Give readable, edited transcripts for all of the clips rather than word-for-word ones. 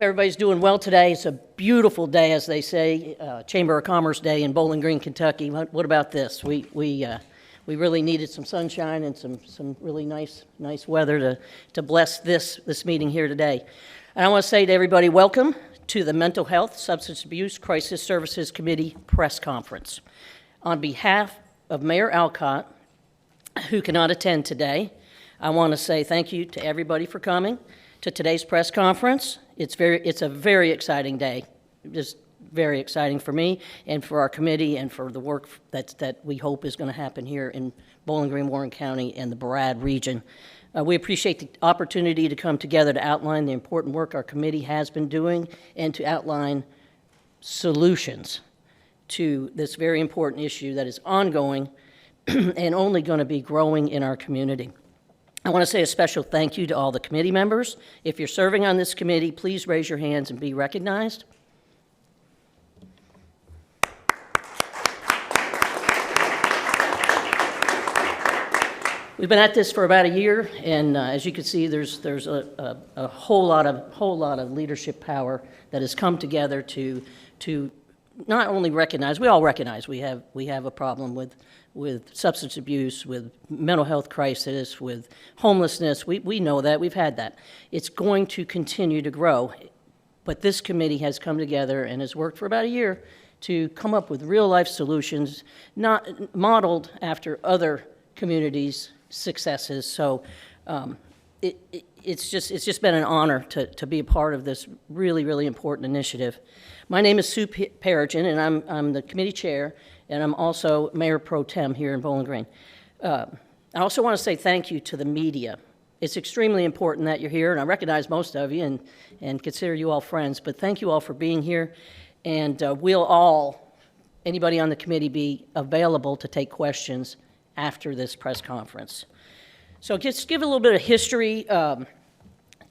Everybody's doing well today. It's a beautiful day, as they say, Chamber of Commerce Day in Bowling Green, Kentucky. What about this? We really needed some sunshine and some really nice weather to bless this meeting here today. And I want to say to everybody, welcome to the Mental Health Substance Abuse Crisis Services Committee press conference. On behalf of Mayor Alcott, who cannot attend today, I want to say thank you to everybody for coming to today's press conference. It's a very exciting day, just very exciting for me and for our committee and for the work that we hope is going to happen here in Bowling Green, Warren County, and the Brad region. We appreciate the opportunity to come together to outline the important work our committee has been doing and to outline solutions to this very important issue that is ongoing and only going to be growing in our community. I want to say a special thank you to all the committee members. If you're serving on this committee, please raise your hands and be recognized. We've been at this for about a year, and as you can see, there's a whole lot of leadership power that has come together to not only recognize, we all recognize we have a problem with substance abuse, with mental health crisis, with homelessness. We know that, we've had that. It's going to continue to grow, but this committee has come together and has worked for about a year to come up with real-life solutions, not modeled after other communities' successes. So it's just been an honor to be a part of this really important initiative. My name is Sue Perigin, and I'm the committee chair, and I'm also Mayor Pro Tem here in Bowling Green. I also want to say thank you to the media. It's extremely important that you're here, and I recognize most of you and consider you all friends, but thank you all for being here, and anybody on the committee, be available to take questions after this press conference. So just give a little bit of history. It's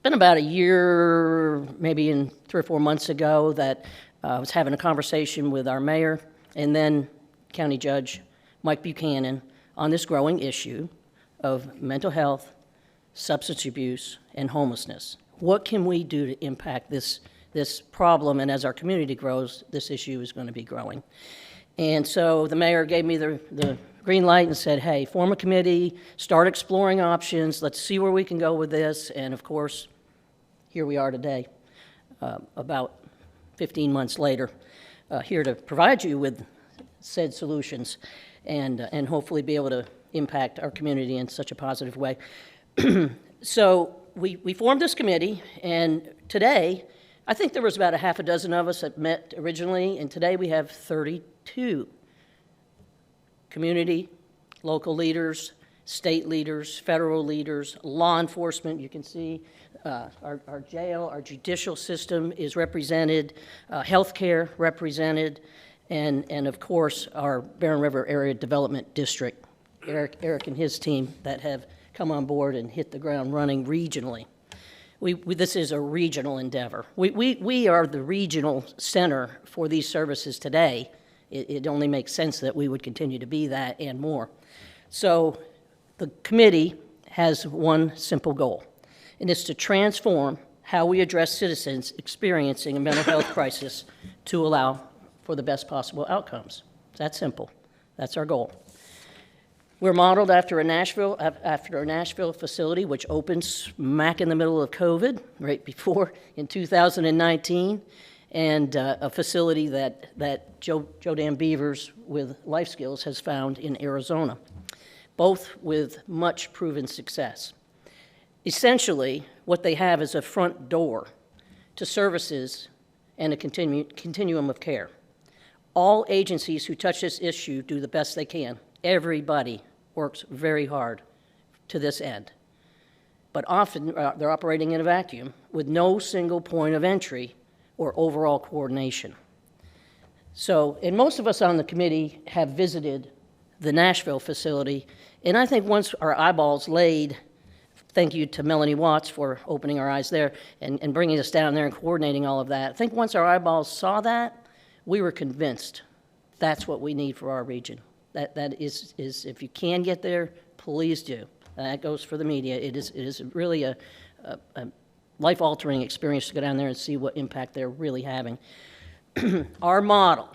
been about a year, maybe in 3 or 4 months ago, that I was having a conversation with our mayor and then County Judge Mike Buchanan on this growing issue of mental health, substance abuse, and homelessness. What can we do to impact this problem? And as our community grows, this issue is going to be growing. And so the mayor gave me the green light and said, hey, form a committee, start exploring options, let's see where we can go with this. And of course, here we are today, about 15 months later, here to provide you with said solutions and hopefully be able to impact our community in such a positive way. So we formed this committee, and today, I think there was about a half a dozen of us that met originally, and today we have 32 community, local leaders, state leaders, federal leaders, law enforcement. You can see our jail, our judicial system is represented, healthcare represented, and of course our Barren River Area Development District. Eric and his team that have come on board and hit the ground running regionally. This is a regional endeavor. We are the regional center for these services today. It only makes sense that we would continue to be that and more. So the committee has one simple goal, and it's to transform how we address citizens experiencing a mental health crisis to allow for the best possible outcomes. It's that simple. That's our goal. We're modeled after a Nashville facility, which opened smack in the middle of COVID, right before in 2019, and a facility that Joe Dan Beavers with Life Skills has found in Arizona, both with much proven success. Essentially, what they have is a front door to services and a continuum of care. All agencies who touch this issue do the best they can. Everybody works very hard to this end. But often they're operating in a vacuum with no single point of entry or overall coordination. So, and most of us on the committee have visited the Nashville facility, and I think once our eyeballs laid, thank you to Melanie Watts for opening our eyes there and bringing us down there and coordinating all of that. I think once our eyeballs saw that, we were convinced that's what we need for our region. That is if you can get there, please do. That goes for the media. It is really a life-altering experience to go down there and see what impact they're really having. Our model.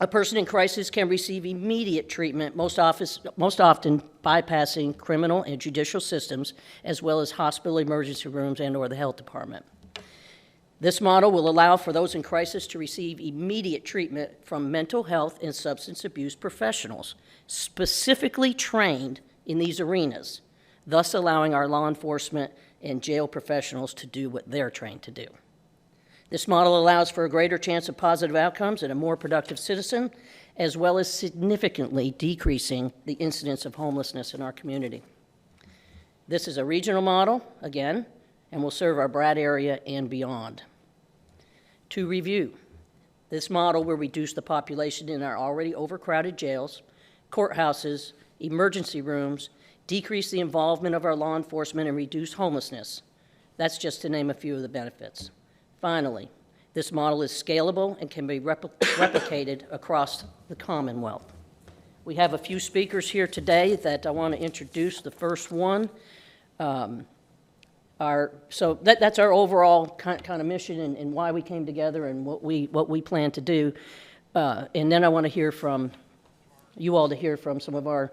A person in crisis can receive immediate treatment, most often bypassing criminal and judicial systems, as well as hospital emergency rooms and/or the health department. This model will allow for those in crisis to receive immediate treatment from mental health and substance abuse professionals, specifically trained in these arenas, thus allowing our law enforcement and jail professionals to do what they're trained to do. This model allows for a greater chance of positive outcomes and a more productive citizen, as well as significantly decreasing the incidence of homelessness in our community. This is a regional model, again, and will serve our Brad area and beyond. To review, this model will reduce the population in our already overcrowded jails, courthouses, emergency rooms, decrease the involvement of our law enforcement, and reduce homelessness. That's just to name a few of the benefits. Finally, this model is scalable and can be replicated across the Commonwealth. We have a few speakers here today that I want to introduce. The first one, that's our overall kind of mission and why we came together and what we plan to do. And then I want to hear from you all, to hear from some of our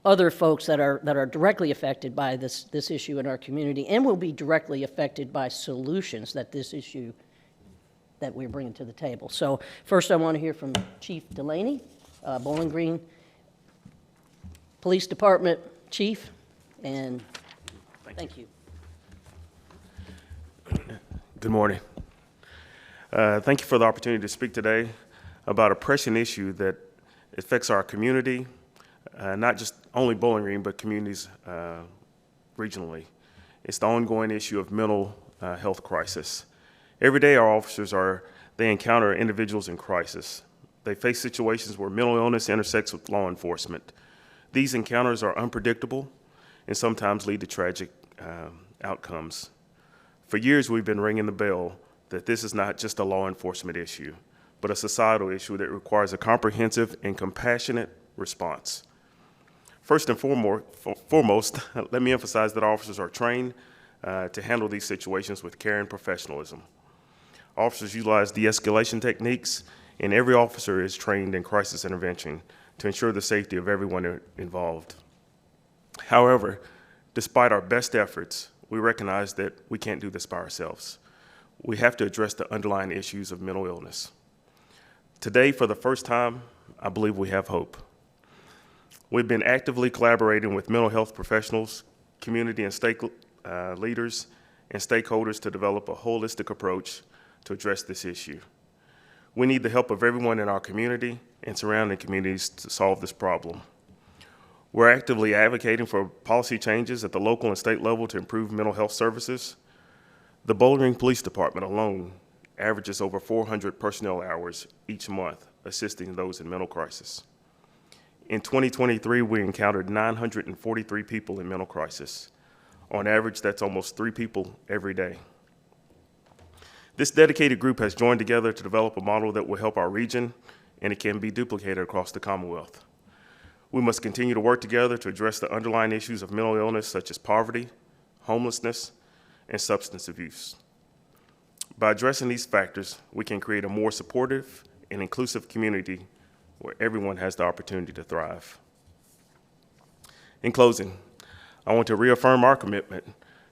other folks that are directly affected by this issue in our community and will be directly affected by solutions that this issue that we're bringing to the table. So first I want to hear from Chief Delaney, Bowling Green Police Department Chief, and thank you. Good morning. Thank you for the opportunity to speak today about a pressing issue that affects our community, not just only Bowling Green, but communities regionally. It's the ongoing issue of mental health crisis. Every day our officers they encounter individuals in crisis. They face situations where mental illness intersects with law enforcement. These encounters are unpredictable and sometimes lead to tragic outcomes. For years we've been ringing the bell that this is not just a law enforcement issue, but a societal issue that requires a comprehensive and compassionate response. First and foremost, let me emphasize that officers are trained to handle these situations with care and professionalism. Officers utilize de-escalation techniques, and every officer is trained in crisis intervention to ensure the safety of everyone involved. However, despite our best efforts, we recognize that we can't do this by ourselves. We have to address the underlying issues of mental illness. Today, for the first time, I believe we have hope. We've been actively collaborating with mental health professionals, community and state leaders, and stakeholders to develop a holistic approach to address this issue. We need the help of everyone in our community and surrounding communities to solve this problem. We're actively advocating for policy changes at the local and state level to improve mental health services. The Bowling Green Police Department alone averages over 400 personnel hours each month assisting those in mental crisis. In 2023, we encountered 943 people in mental crisis. On average, that's almost 3 people every day. This dedicated group has joined together to develop a model that will help our region, and it can be duplicated across the Commonwealth. We must continue to work together to address the underlying issues of mental illness, such as poverty, homelessness, and substance abuse. By addressing these factors, we can create a more supportive and inclusive community where everyone has the opportunity to thrive. In closing, I want to reaffirm our commitment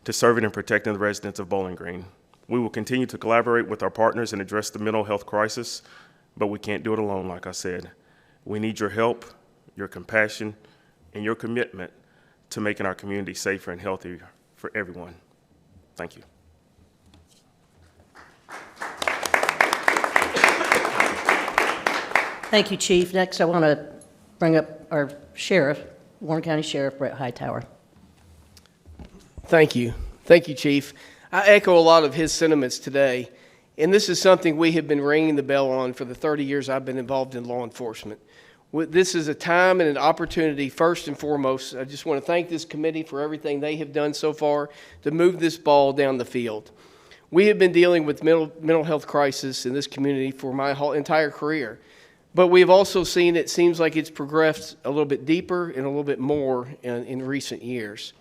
to serving and protecting the residents of Bowling Green. We will continue to collaborate with our partners and address the mental health crisis, but we can't do it alone, like I said. We need your help, your compassion, and your commitment to making our community safer and healthier for everyone. Thank you. Thank you, Chief. Next, I want to bring up our Sheriff, Warren County Sheriff Brett Hightower. Thank you. Thank you, Chief. I echo a lot of his sentiments today, and this is something we have been ringing the bell on for the 30 years I've been involved in law enforcement. This is a time and an opportunity, first and foremost. I just want to thank this committee for everything they have done so far to move this ball down the field. We have been dealing with mental health crisis in this community for my whole entire career, but we've also seen it seems like it's progressed a little bit deeper and a little bit more in recent years.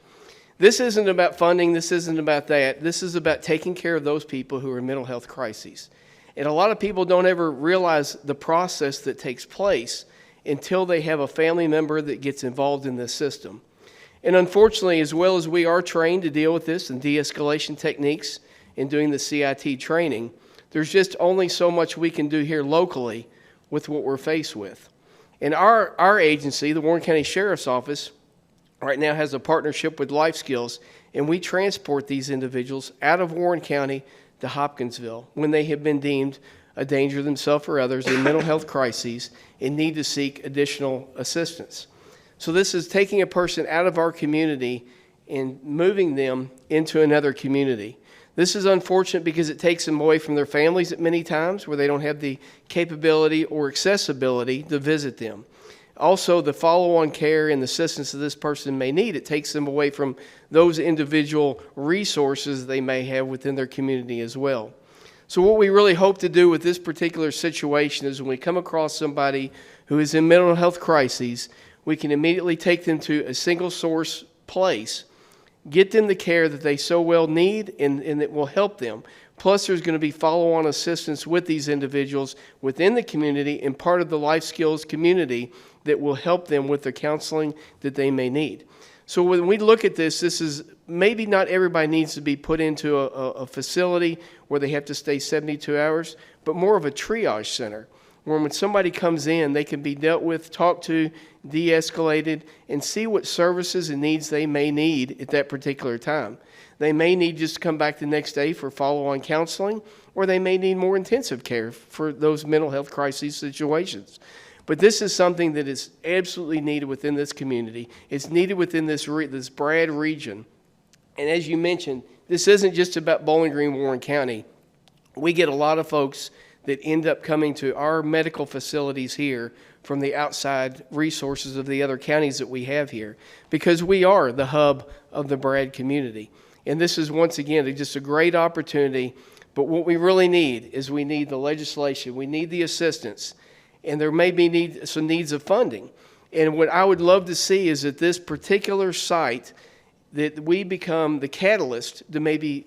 This isn't about funding. This isn't about that. This is about taking care of those people who are in mental health crises. And a lot of people don't ever realize the process that takes place until they have a family member that gets involved in this system. And unfortunately, as well as we are trained to deal with this and de-escalation techniques in doing the CIT training, there's just only so much we can do here locally with what we're faced with. And our agency, the Warren County Sheriff's Office, right now has a partnership with Life Skills, and we transport these individuals out of Warren County to Hopkinsville when they have been deemed a danger to themselves or others in mental health crises and need to seek additional assistance. So this is taking a person out of our community and moving them into another community. This is unfortunate because it takes them away from their families at many times where they don't have the capability or accessibility to visit them. Also, the follow-on care and assistance that this person may need, it takes them away from those individual resources they may have within their community as well. So what we really hope to do with this particular situation is when we come across somebody who is in mental health crises, we can immediately take them to a single source place, get them the care that they so well need, and it will help them. Plus, there's going to be follow-on assistance with these individuals within the community and part of the Life Skills community that will help them with the counseling that they may need. So when we look at this is maybe not everybody needs to be put into a facility where they have to stay 72 hours, but more of a triage center where when somebody comes in, they can be dealt with, talked to, de-escalated, and see what services and needs they may need at that particular time. They may need just to come back the next day for follow-on counseling, or they may need more intensive care for those mental health crisis situations. But this is something that is absolutely needed within this community. It's needed within this Brad region. And as you mentioned, this isn't just about Bowling Green, Warren County. We get a lot of folks that end up coming to our medical facilities here from the outside resources of the other counties that we have here, because we are the hub of the Brad community. And this is, once again, just a great opportunity. But what we really need is we need the legislation. We need the assistance. And there may be some needs of funding. And what I would love to see is that this particular site, that we become the catalyst to maybe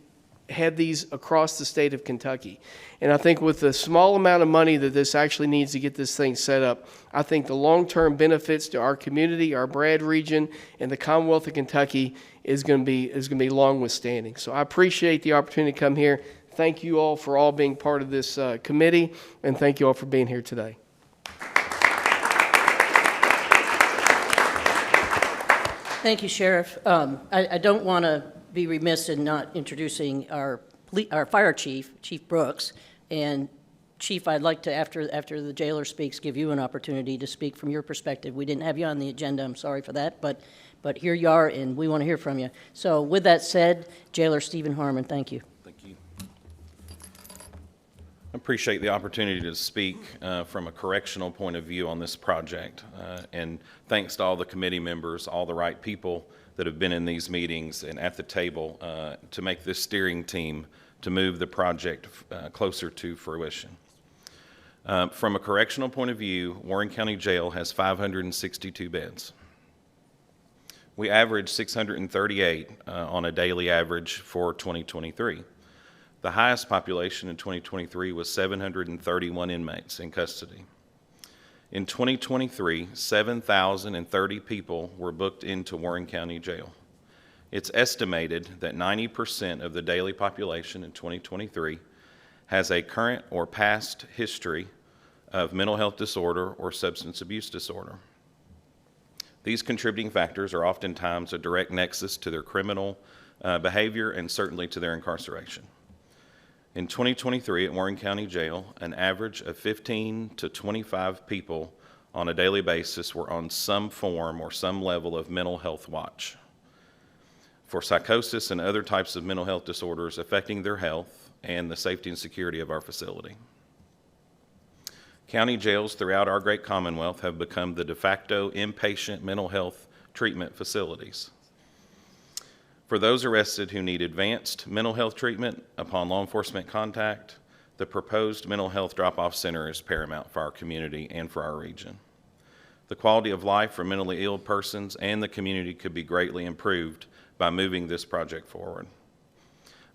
have these across the state of Kentucky. And I think with the small amount of money that this actually needs to get this thing set up, I think the long-term benefits to our community, our Brad region, and the Commonwealth of Kentucky is going to be long withstanding. So I appreciate the opportunity to come here. Thank you all for all being part of this committee, and thank you all for being here today. Thank you, Sheriff. I don't want to be remiss in not introducing our fire chief, Chief Brooks. And Chief, I'd like to, after the jailer speaks, give you an opportunity to speak from your perspective. We didn't have you on the agenda, I'm sorry for that, but here you are, and we want to hear from you. So with that said, Jailer Stephen Harmon, thank you. Thank you. I appreciate the opportunity to speak from a correctional point of view on this project. And thanks to all the committee members, all the right people that have been in these meetings and at the table to make this steering team to move the project closer to fruition. From a correctional point of view, Warren County Jail has 562 beds. We average 638 on a daily average for 2023. The highest population in 2023 was 731 inmates in custody. In 2023, 7,030 people were booked into Warren County Jail. It's estimated that 90% of the daily population in 2023 has a current or past history of mental health disorder or substance abuse disorder. These contributing factors are oftentimes a direct nexus to their criminal behavior and certainly to their incarceration. In 2023 at Warren County Jail, an average of 15 to 25 people on a daily basis were on some form or some level of mental health watch for psychosis and other types of mental health disorders affecting their health and the safety and security of our facility. County jails throughout our great Commonwealth have become the de facto inpatient mental health treatment facilities. For those arrested who need advanced mental health treatment upon law enforcement contact, the proposed mental health drop-off center is paramount for our community and for our region. The quality of life for mentally ill persons and the community could be greatly improved by moving this project forward.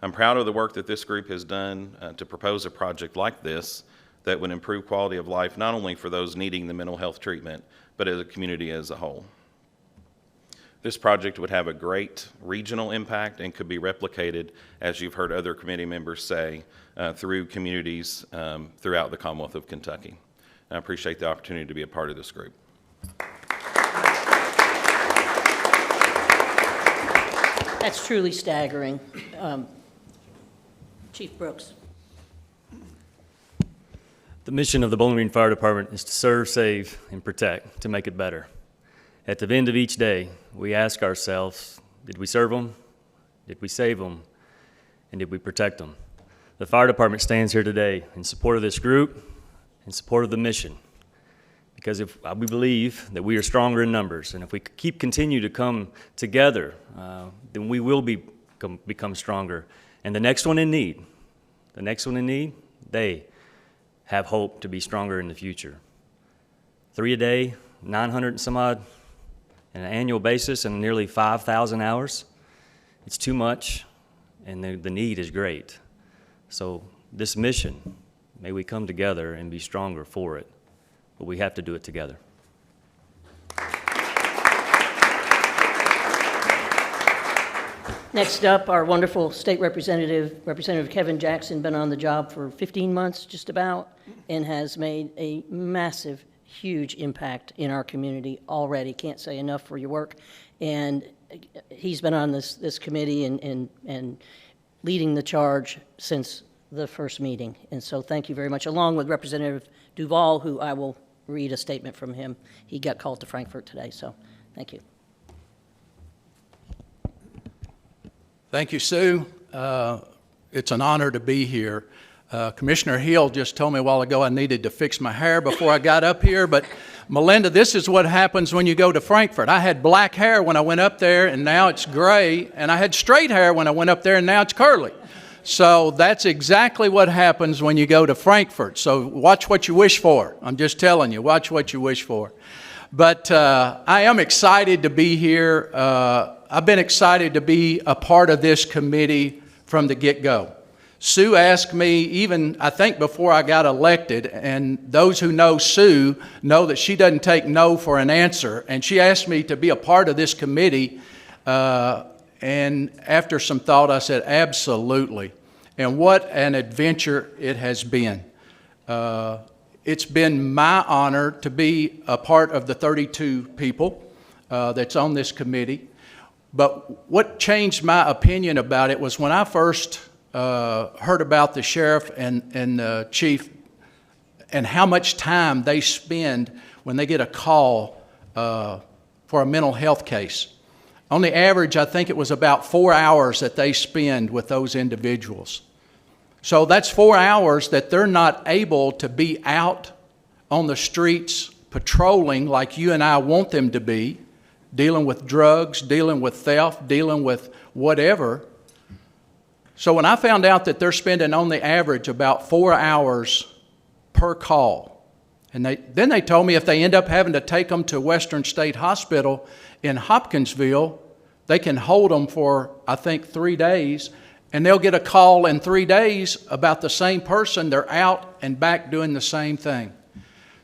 I'm proud of the work that this group has done to propose a project like this that would improve quality of life not only for those needing the mental health treatment, but as a community as a whole. This project would have a great regional impact and could be replicated, as you've heard other committee members say, through communities throughout the Commonwealth of Kentucky. I appreciate the opportunity to be a part of this group. That's truly staggering. Chief Brooks. The mission of the Bowling Green Fire Department is to serve, save, and protect, to make it better. At the end of each day, we ask ourselves, did we serve them? Did we save them? And did we protect them? The fire department stands here today in support of this group, in support of the mission. Because if we believe that we are stronger in numbers, and if we continue to come together, then we will become stronger. And the next one in need, they have hope to be stronger in the future. 3 a day, 900 and some odd, on an annual basis, and nearly 5,000 hours. It's too much, and the need is great. So this mission, may we come together and be stronger for it. But we have to do it together. Next up, our wonderful state representative, Representative Kevin Jackson, been on the job for 15 months, just about, and has made a massive, huge impact in our community already. Can't say enough for your work. And he's been on this committee and leading the charge since the first meeting. And so thank you very much, along with Representative Duval, who I will read a statement from him. He got called to Frankfort today, so thank you. Thank you, Sue. It's an honor to be here. Commissioner Hill just told me a while ago I needed to fix my hair before I got up here, but Melinda, this is what happens when you go to Frankfort. I had black hair when I went up there, and now it's gray, and I had straight hair when I went up there, and now it's curly. So that's exactly what happens when you go to Frankfort. So watch what you wish for. I'm just telling you, watch what you wish for. But I am excited to be here. I've been excited to be a part of this committee from the get-go. Sue asked me, even I think before I got elected, and those who know Sue know that she doesn't take no for an answer, and she asked me to be a part of this committee, and after some thought I said absolutely. And what an adventure it has been. It's been my honor to be a part of the 32 people that's on this committee. But what changed my opinion about it was when I first heard about the sheriff and the chief and how much time they spend when they get a call for a mental health case. On the average, I think it was about 4 hours that they spend with those individuals. So that's 4 hours that they're not able to be out on the streets patrolling like you and I want them to be, dealing with drugs, dealing with theft, dealing with whatever. So when I found out that they're spending on the average about 4 hours per call, and then they told me if they end up having to take them to Western State Hospital in Hopkinsville, they can hold them for, I think, 3 days, and they'll get a call in 3 days about the same person. They're out and back doing the same thing.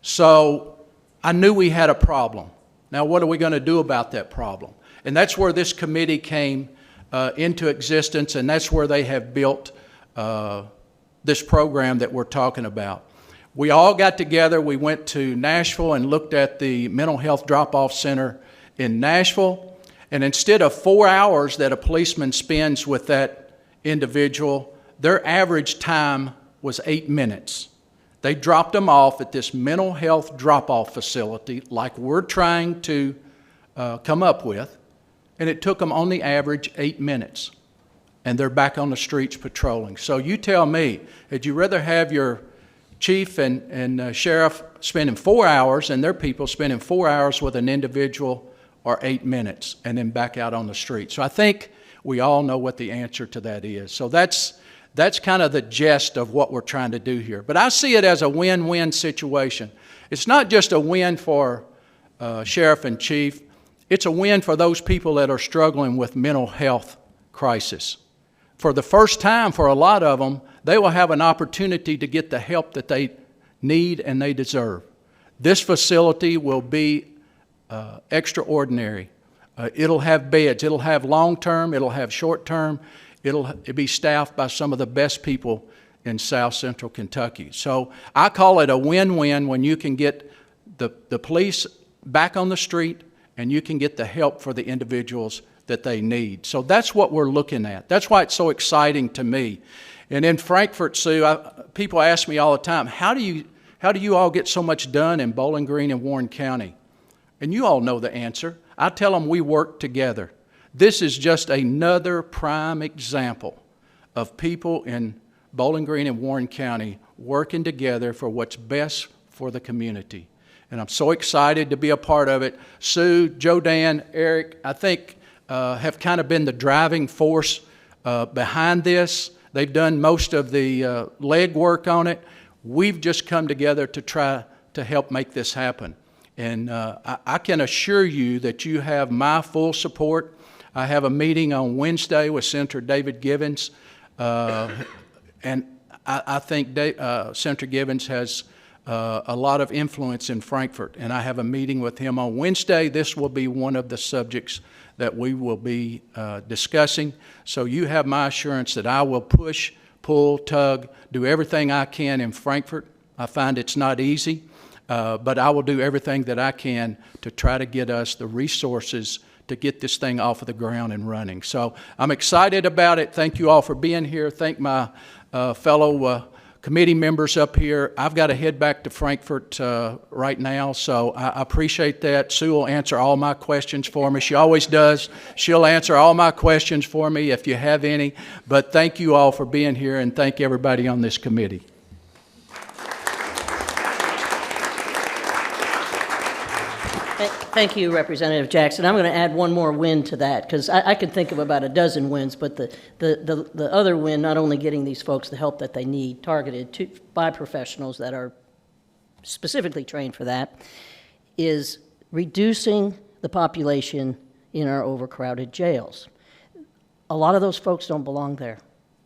So I knew we had a problem. Now, what are we going to do about that problem? And that's where this committee came into existence, and that's where they have built this program that we're talking about. We all got together. We went to Nashville and looked at the mental health drop-off center in Nashville. And instead of 4 hours that a policeman spends with that individual, their average time was 8 minutes. They dropped them off at this mental health drop-off facility like we're trying to come up with, and it took them on the average 8 minutes. And they're back on the streets patrolling. So you tell me, would you rather have your chief and sheriff spending 4 hours and their people spending 4 hours with an individual, or 8 minutes and then back out on the street? So I think we all know what the answer to that is. So that's kind of the gist of what we're trying to do here. But I see it as a win-win situation. It's not just a win for Sheriff and Chief, it's a win for those people that are struggling with mental health crisis. For the first time, for a lot of them, they will have an opportunity to get the help that they need and they deserve. This facility will be extraordinary. It'll have beds. It'll have long-term. It'll have short-term. It'll be staffed by some of the best people in South Central Kentucky. So I call it a win-win when you can get the police back on the street and you can get the help for the individuals that they need. So that's what we're looking at. That's why it's so exciting to me. And in Frankfort, Sue, people ask me all the time, how do you all get so much done in Bowling Green and Warren County? And you all know the answer. I tell them we work together. This is just another prime example of people in Bowling Green and Warren County working together for what's best for the community. And I'm so excited to be a part of it. Sue, Joe Dan, Eric, I think have kind of been the driving force behind this. They've done most of the legwork on it. We've just come together to try to help make this happen. And I can assure you that you have my full support. I have a meeting on Wednesday with Senator David Givens, and I think Senator Givens has a lot of influence in Frankfort, and I have a meeting with him on Wednesday. This will be one of the subjects that we will be discussing. So you have my assurance that I will push, pull, tug, do everything I can in Frankfort. I find it's not easy, but I will do everything that I can to try to get us the resources to get this thing off of the ground and running. So I'm excited about it. Thank you all for being here. Thank my fellow committee members up here. I've got to head back to Frankfort right now, so I appreciate that. Sue will answer all my questions for me. She always does. She'll answer all my questions for me if you have any. But thank you all for being here, and thank everybody on this committee. Thank you, Representative Jackson. I'm going to add one more win to that, because I could think of about a dozen wins, but the other win, not only getting these folks the help that they need, targeted by professionals that are specifically trained for that, is reducing the population in our overcrowded jails. A lot of those folks don't belong there.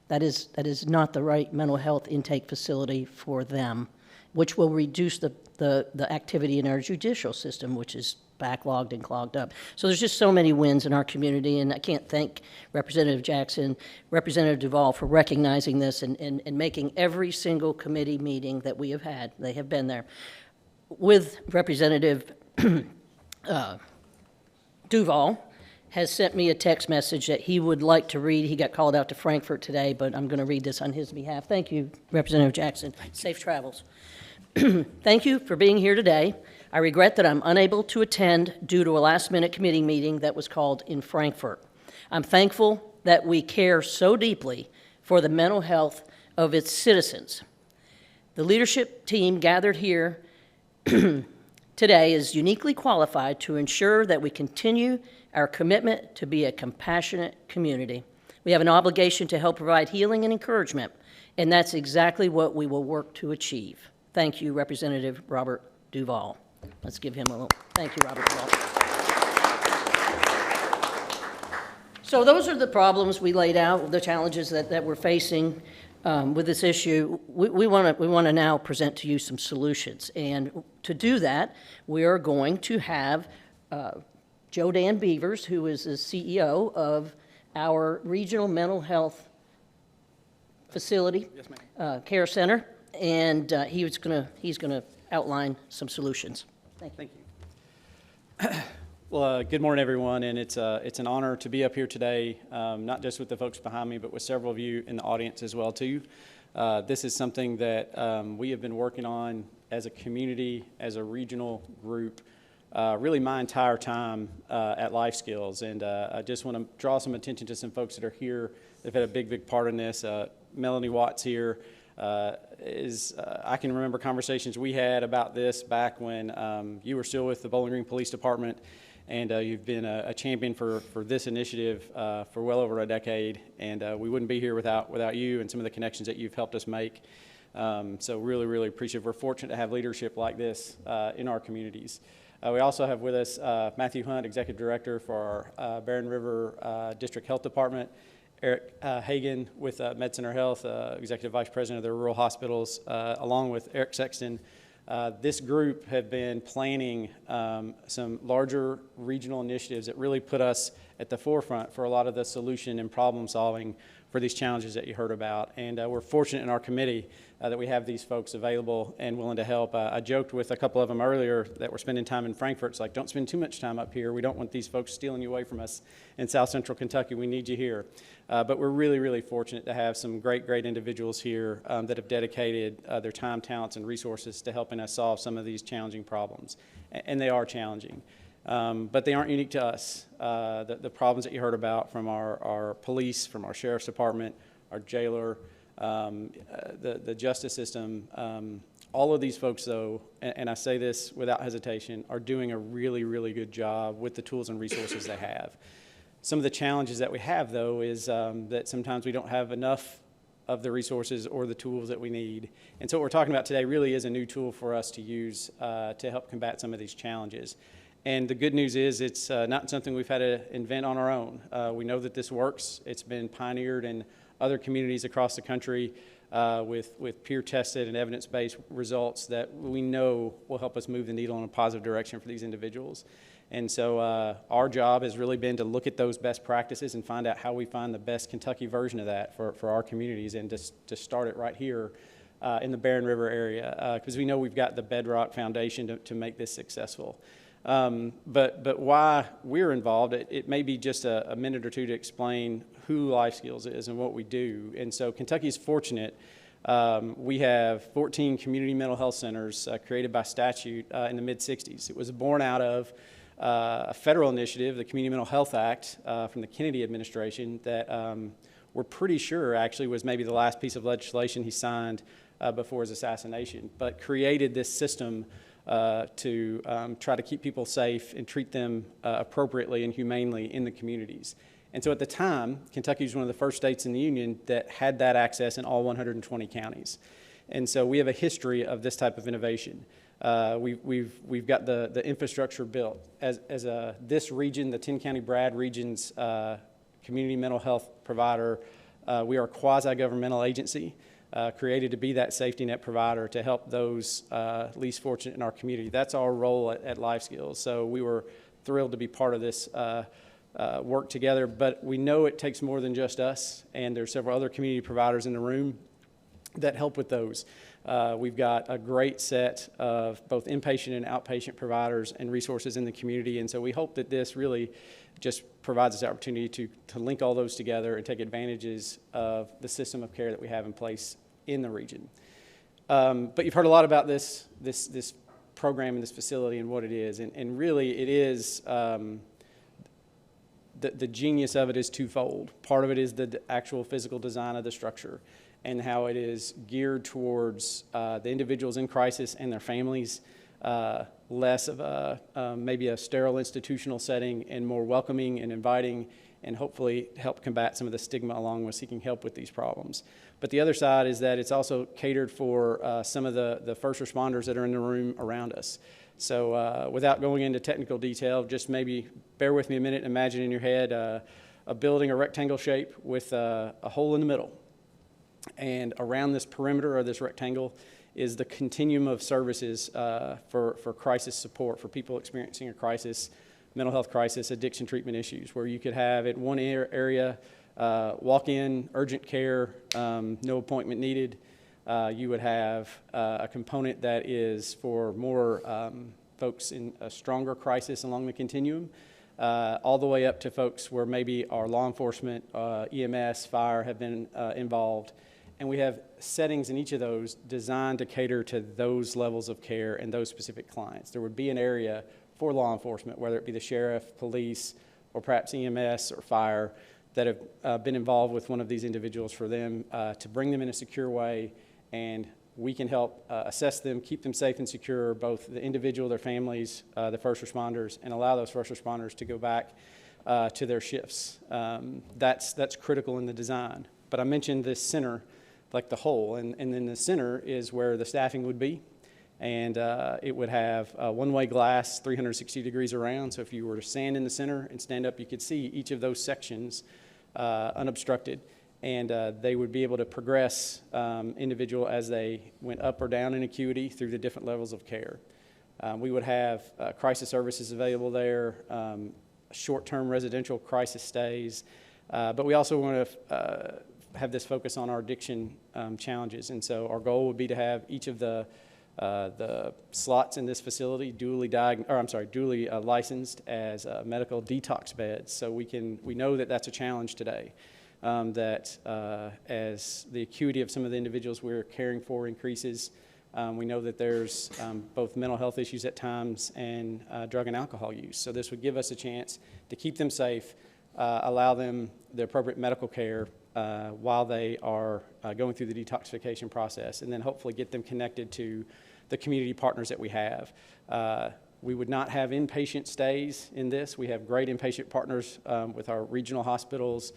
That is not the right mental health intake facility for them, which will reduce the activity in our judicial system, which is backlogged and clogged up. So there's just so many wins in our community, and I can't thank Representative Jackson, Representative Duvall for recognizing this and making every single committee meeting that we have had, they have been there. With Representative Duvall has sent me a text message that he would like to read. He got called out to Frankfort today, but I'm going to read this on his behalf. Thank you, Representative Jackson. Safe travels. Thank you for being here today. I regret that I'm unable to attend due to a last-minute committee meeting that was called in Frankfort. I'm thankful that we care so deeply for the mental health of its citizens. The leadership team gathered here today is uniquely qualified to ensure that we continue our commitment to be a compassionate community. We have an obligation to help provide healing and encouragement, and that's exactly what we will work to achieve. Thank you, Representative Robert Duvall. Let's give him a little, thank you, Robert Duvall. So those are the problems we laid out, the challenges that we're facing with this issue. We want to now present to you some solutions. And to do that, we are going to have Joe Dan Beavers, who is the CEO of our Regional Mental Health Facility Care Center, and he's going to outline some solutions. Thank you. Well, good morning, everyone, and it's an honor to be up here today, not just with the folks behind me, but with several of you in the audience as well, too. This is something that we have been working on as a community, as a regional group, really my entire time at Life Skills, and I just want to draw some attention to some folks that are here that have had a big part in this. Melanie Watts here. I can remember conversations we had about this back when you were still with the Bowling Green Police Department, and you've been a champion for this initiative for well over a decade, and we wouldn't be here without you and some of the connections that you've helped us make. So really appreciative. We're fortunate to have leadership like this in our communities. We also have with us Matthew Hunt, Executive Director for our Barren River District Health Department, Eric Hagan with MedCenter Health, Executive Vice President of the Rural Hospitals, along with Eric Sexton. This group have been planning some larger regional initiatives that really put us at the forefront for a lot of the solution and problem solving for these challenges that you heard about. And we're fortunate in our committee that we have these folks available and willing to help. I joked with a couple of them earlier that we're spending time in Frankfort. It's like, don't spend too much time up here. We don't want these folks stealing you away from us in South Central Kentucky. We need you here. But we're really, really fortunate to have some great, great individuals here that have dedicated their time, talents, and resources to helping us solve some of these challenging problems. And they are challenging. But they aren't unique to us. The problems that you heard about from our police, from our sheriff's department, our jailer, the justice system, all of these folks, though, and I say this without hesitation, are doing a really, really good job with the tools and resources they have. Some of the challenges that we have, though, is that sometimes we don't have enough of the resources or the tools that we need. And so what we're talking about today really is a new tool for us to use to help combat some of these challenges. And the good news is it's not something we've had to invent on our own. We know that this works. It's been pioneered in other communities across the country with peer-tested and evidence-based results that we know will help us move the needle in a positive direction for these individuals. And so our job has really been to look at those best practices and find out how we find the best Kentucky version of that for our communities, and to start it right here in the Barren River area, because we know we've got the bedrock foundation to make this successful. But why we're involved, it may be just a minute or two to explain who Life Skills is and what we do. And so Kentucky is fortunate. We have 14 community mental health centers created by statute in the mid-'60s. It was born out of a federal initiative, the Community Mental Health Act from the Kennedy administration, that we're pretty sure actually was maybe the last piece of legislation he signed before his assassination, but created this system to try to keep people safe and treat them appropriately and humanely in the communities. And so at the time, Kentucky was one of the first states in the union that had that access in all 120 counties. And so we have a history of this type of innovation. We've got the infrastructure built. As this region, the 10-county Brad region's community mental health provider, we are a quasi-governmental agency created to be that safety net provider to help those least fortunate in our community. That's our role at Life Skills. So we were thrilled to be part of this work together, but we know it takes more than just us, and there's several other community providers in the room that help with those. We've got a great set of both inpatient and outpatient providers and resources in the community, and so we hope that this really just provides us the opportunity to link all those together and take advantages of the system of care that we have in place in the region. But you've heard a lot about this program and this facility and what it is, and really it is the genius of it is twofold. Part of it is the actual physical design of the structure and how it is geared towards the individuals in crisis and their families, less of maybe a sterile institutional setting and more welcoming and inviting, and hopefully help combat some of the stigma along with seeking help with these problems. But the other side is that it's also catered for some of the first responders that are in the room around us. So without going into technical detail, just maybe bear with me a minute. Imagine in your head a building, a rectangle shape with a hole in the middle. And around this perimeter of this rectangle is the continuum of services for crisis support for people experiencing a crisis, mental health crisis, addiction treatment issues, where you could have at one area walk-in, urgent care, no appointment needed. You would have a component that is for more folks in a stronger crisis along the continuum, all the way up to folks where maybe our law enforcement, EMS, fire have been involved. And we have settings in each of those designed to cater to those levels of care and those specific clients. There would be an area for law enforcement, whether it be the sheriff, police, or perhaps EMS or fire, that have been involved with one of these individuals for them to bring them in a secure way, and we can help assess them, keep them safe and secure, both the individual, their families, the first responders, and allow those first responders to go back to their shifts. That's critical in the design. But I mentioned this center, like the whole, and then the center is where the staffing would be, And it would have one-way glass 360 degrees around. So if you were to stand in the center and stand up, you could see each of those sections unobstructed. And they would be able to progress individual as they went up or down in acuity through the different levels of care. We would have crisis services available there, short-term residential crisis stays, but we also want to have this focus on our addiction challenges. And so our goal would be to have each of the slots in this facility duly licensed as medical detox beds. So we know that that's a challenge today. That as the acuity of some of the individuals we're caring for increases, we know that there's both mental health issues at times and drug and alcohol use. So this would give us a chance to keep them safe, allow them the appropriate medical care while they are going through the detoxification process, and then hopefully get them connected to the community partners that we have. We would not have inpatient stays in this. We have great inpatient partners with our regional hospitals,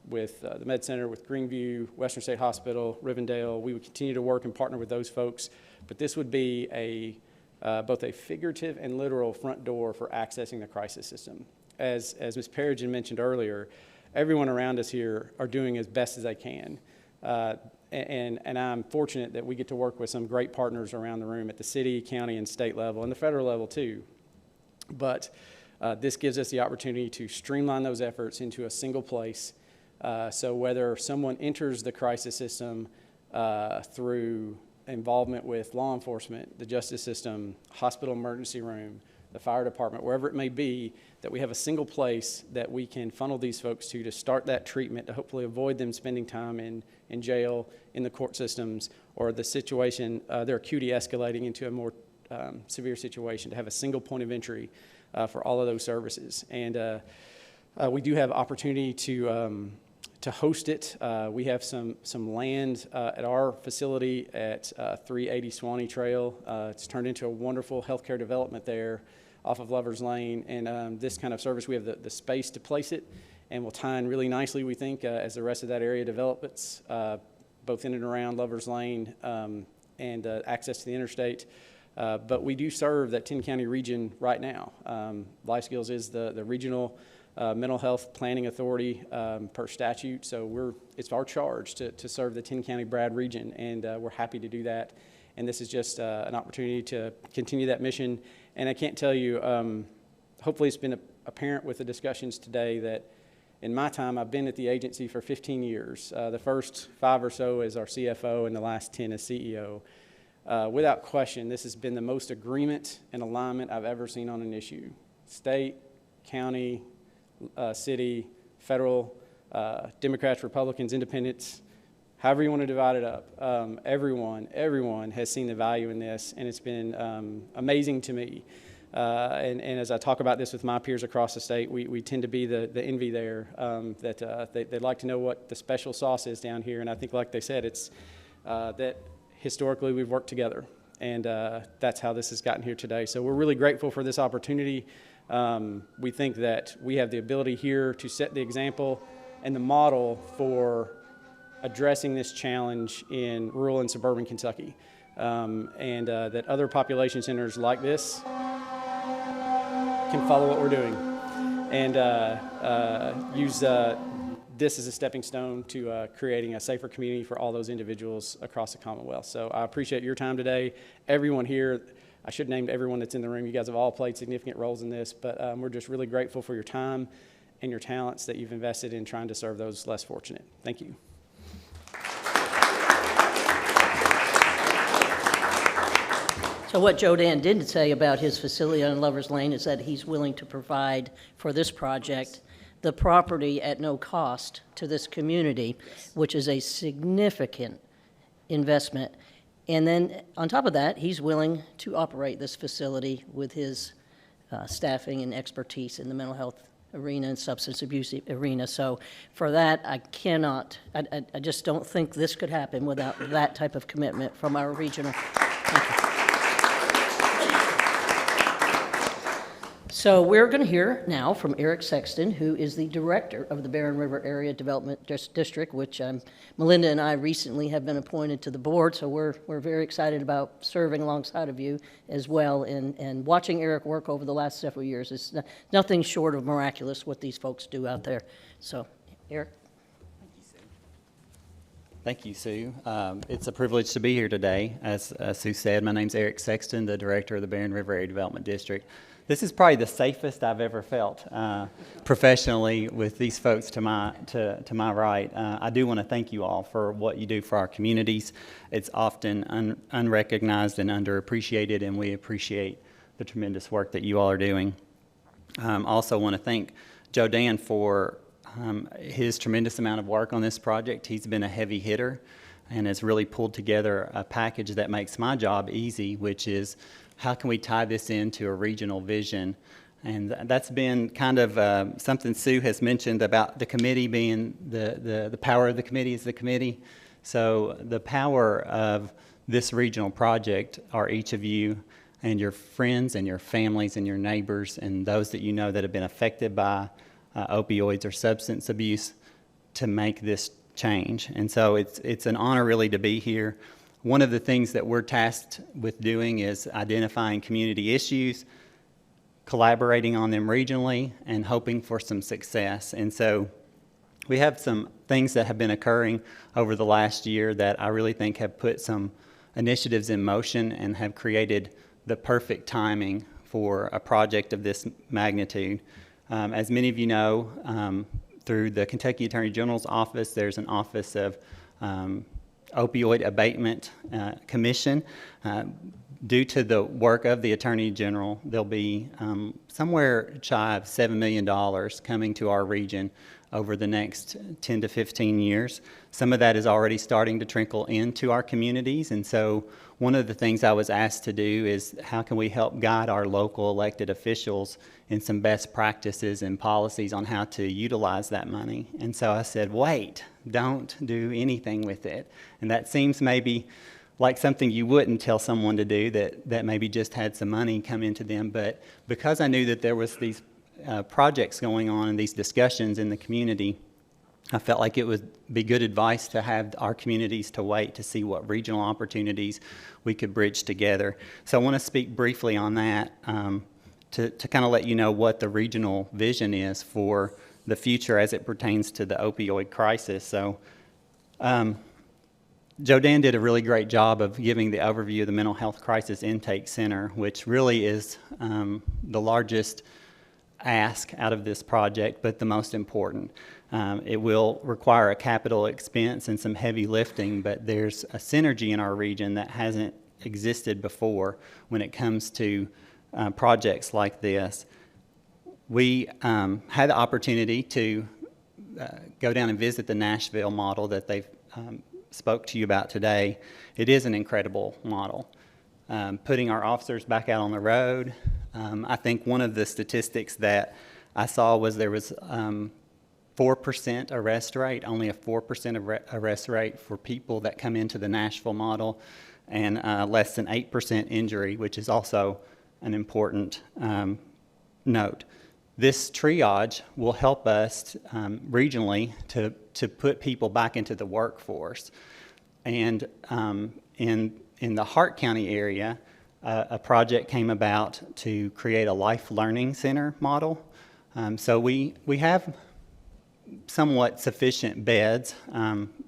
with the Med Center, with Greenview, Western State Hospital, Rivendell. We would continue to work and partner with those folks, but this would be both a figurative and literal front door for accessing the crisis system. As Ms. Perigin mentioned earlier, everyone around us here are doing as best as they can. And I'm fortunate that we get to work with some great partners around the room at the city, county, and state level, and the federal level too. But this gives us the opportunity to streamline those efforts into a single place. So whether someone enters the crisis system through involvement with law enforcement, the justice system, hospital emergency room, the fire department, wherever it may be, that we have a single place that we can funnel these folks to start that treatment, to hopefully avoid them spending time in jail, in the court systems, or the situation, their acuity escalating into a more severe situation, to have a single point of entry for all of those services. And we do have opportunity to host it. We have some land at our facility at 380 Swanee Trail. It's turned into a wonderful healthcare development there off of Lovers Lane. And this kind of service, we have the space to place it, and will tie in really nicely, we think, as the rest of that area develops, both in and around Lovers Lane and access to the interstate. But we do serve that 10-county region right now. Life Skills is the regional mental health planning authority per statute, so it's our charge to serve the 10-county Brad region, and we're happy to do that. And this is just an opportunity to continue that mission. And I can't tell you, hopefully it's been apparent with the discussions today that in my time, I've been at the agency for 15 years. The first 5 or so as our CFO and the last 10 as CEO. Without question, this has been the most agreement and alignment I've ever seen on an issue. State, county, city, federal, Democrats, Republicans, independents, however you want to divide it up. Everyone has seen the value in this, and it's been amazing to me. And as I talk about this with my peers across the state, we tend to be the envy there, that they'd like to know what the special sauce is down here. And I think, like they said, it's that historically we've worked together, and that's how this has gotten here today. So we're really grateful for this opportunity. We think that we have the ability here to set the example and the model for addressing this challenge in rural and suburban Kentucky, and that other population centers like this can follow what we're doing and use this as a stepping stone to creating a safer community for all those individuals across the Commonwealth. So I appreciate your time today. Everyone here, I should name everyone that's in the room. You guys have all played significant roles in this, but we're just really grateful for your time and your talents that you've invested in trying to serve those less fortunate. Thank you. So what Joe Dan didn't say about his facility on Lovers Lane is that he's willing to provide for this project the property at no cost to this community, which is a significant investment. And then on top of that, he's willing to operate this facility with his staffing and expertise in the mental health arena and substance abuse arena. So for that, I just don't think this could happen without that type of commitment from our regional. Thank you. So we're going to hear now from Eric Sexton, who is the director of the Barren River Area Development District, which Melinda and I recently have been appointed to the board, so we're very excited about serving alongside of you as well. And watching Eric work over the last several years is nothing short of miraculous what these folks do out there. So, Eric? Thank you, Sue. It's a privilege to be here today. As Sue said, my name's Eric Sexton, the director of the Barren River Area Development District. This is probably the safest I've ever felt professionally with these folks to my right. I do want to thank you all for what you do for our communities. It's often unrecognized and underappreciated, and we appreciate the tremendous work that you all are doing. Also want to thank Joe Dan for his tremendous amount of work on this project. He's been a heavy hitter and has really pulled together a package that makes my job easy, which is how can we tie this into a regional vision? And that's been kind of something Sue has mentioned about the committee being the power of the committee is the committee. So the power of this regional project are each of you and your friends and your families and your neighbors and those that you know that have been affected by opioids or substance abuse to make this change. And so it's an honor really to be here. One of the things that we're tasked with doing is identifying community issues, collaborating on them regionally, and hoping for some success. And so we have some things that have been occurring over the last year that I really think have put some initiatives in motion and have created the perfect timing for a project of this magnitude. As many of you know, through the Kentucky Attorney General's office, there's an Office of Opioid Abatement Commission. Due to the work of the Attorney General, there'll be somewhere shy of $7 million coming to our region over the next 10 to 15 years. Some of that is already starting to trickle into our communities, and so one of the things I was asked to do is how can we help guide our local elected officials in some best practices and policies on how to utilize that money. And so I said, wait, don't do anything with it. And that seems maybe like something you wouldn't tell someone to do that maybe just had some money come into them. But because I knew that there was these projects going on and these discussions in the community, I felt like it would be good advice to have our communities to wait to see what regional opportunities we could bridge together. So I want to speak briefly on that to kind of let you know what the regional vision is for the future as it pertains to the opioid crisis. So Joe Dan did a really great job of giving the overview of the Mental Health Crisis Intake Center, which really is the largest ask out of this project, but the most important. It will require a capital expense and some heavy lifting, but there's a synergy in our region that hasn't existed before when it comes to projects like this. We had the opportunity to go down and visit the Nashville model that they've spoke to you about today. It is an incredible model. Putting our officers back out on the road. I think one of the statistics that I saw was there was 4% arrest rate, only a 4% arrest rate for people that come into the Nashville model, and less than 8% injury, which is also an important note. This triage will help us regionally to put people back into the workforce. And in the Hart County area, a project came about to create a life learning center model. So we have somewhat sufficient beds